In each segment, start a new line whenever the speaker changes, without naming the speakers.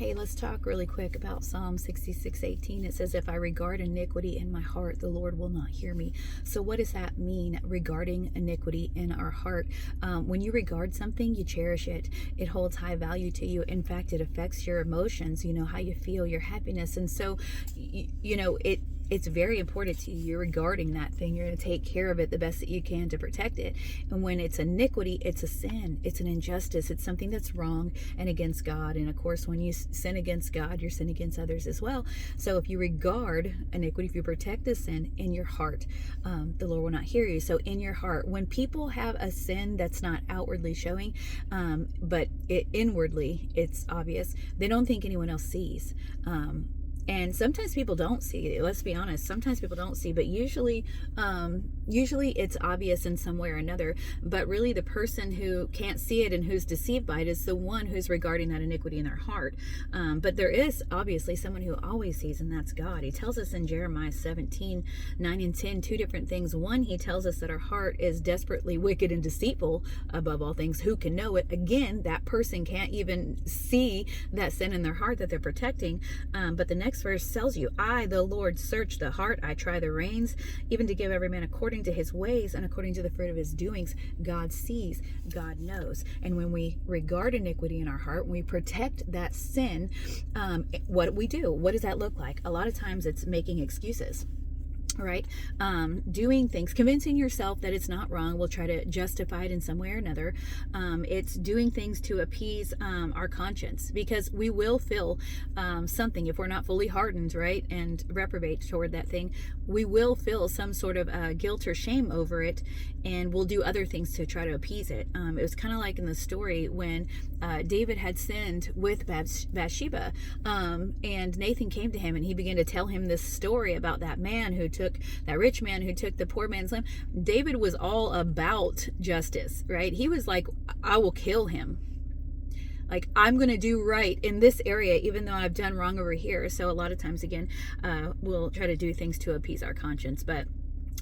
Hey, let's talk really quick about Psalm 66:18. It says, "If I regard iniquity in my heart, the Lord will not hear me." So what does that mean, regarding iniquity in our heart? When you regard something, you cherish it. It holds high value to you. In fact, it affects your emotions, how you feel, your happiness. And so, it's very important to you. You're regarding that thing. You're going to take care of it the best that you can to protect it. And when it's iniquity, it's a sin. It's an injustice. It's something that's wrong and against God. And of course, when you sin against God, you're sinning against others as well. So if you regard iniquity, if you protect the sin in your heart, the Lord will not hear you. So in your heart, when people have a sin that's not outwardly showing, but inwardly it's obvious, they don't think anyone else sees. And sometimes people don't see, let's be honest, sometimes people don't see, but usually it's obvious in some way or another. But really the person who can't see it and who's deceived by it is the one who's regarding that iniquity in their heart. But there is obviously someone who always sees, and that's God. He tells us in Jeremiah 17:9 and 10, two different things. One, he tells us that our heart is desperately wicked and deceitful above all things. Who can know it? Again, that person can't even see that sin in their heart that they're protecting. But the next verse tells you, "I, the Lord, search the heart. I try the reins, even to give every man according to his ways and according to the fruit of his doings." God sees, God knows. And when we regard iniquity in our heart, when we protect that sin, what do we do? What does that look like? A lot of times it's making excuses. Right? Doing things, convincing yourself that it's not wrong. We'll try to justify it in some way or another. It's doing things to appease our conscience, because we will feel something if we're not fully hardened, right, and reprobate toward that thing. We will feel some sort of guilt or shame over it, and we'll do other things to try to appease it. It was kind of like in the story when David had sinned with Bathsheba, and Nathan came to him and he began to tell him this story about that rich man who took the poor man's lamb. David was all about justice, right? He was like, I will kill him. Like, I'm going to do right in this area, even though I've done wrong over here. So a lot of times, again, we'll try to do things to appease our conscience. But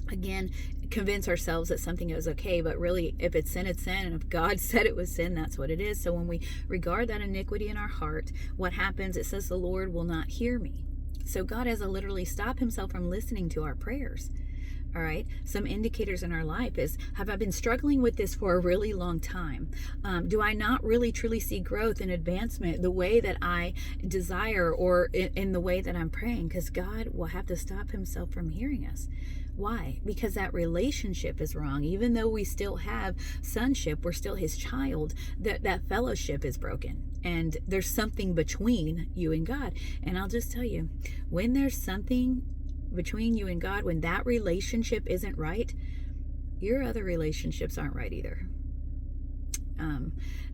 again, convince ourselves that something is okay, but really, if it's sin, it's sin. And if God said it was sin, that's what it is. So when we regard that iniquity in our heart, what happens? It says the Lord will not hear me. So God has to literally stop himself from listening to our prayers. All right. Some indicators in our life is, have I been struggling with this for a really long time? Do I not really truly see growth and advancement the way that I desire, or in the way that I'm praying? Because God will have to stop himself from hearing us. Why? Because that relationship is wrong. Even though we still have sonship, we're still his child, that fellowship is broken. And there's something between you and God. And I'll just tell you, when there's something between you and God, when that relationship isn't right, your other relationships aren't right either.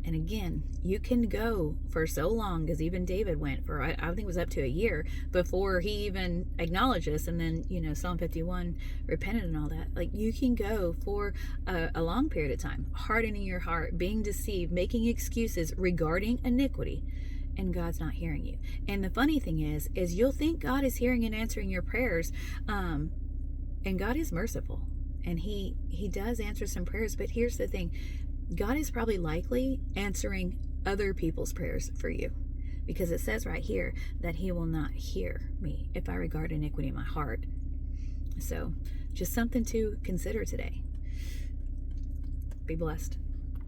And again, you can go for so long, because even David went for, I think it was up to a year before he even acknowledged this. And then, Psalm 51, repented and all that. Like, you can go for a long period of time, hardening your heart, being deceived, making excuses regarding iniquity, and God's not hearing you. And the funny thing is you'll think God is hearing and answering your prayers, and God is merciful, and he does answer some prayers. But here's the thing, God is probably likely answering other people's prayers for you, because it says right here that he will not hear me if I regard iniquity in my heart. So just something to consider today. Be blessed.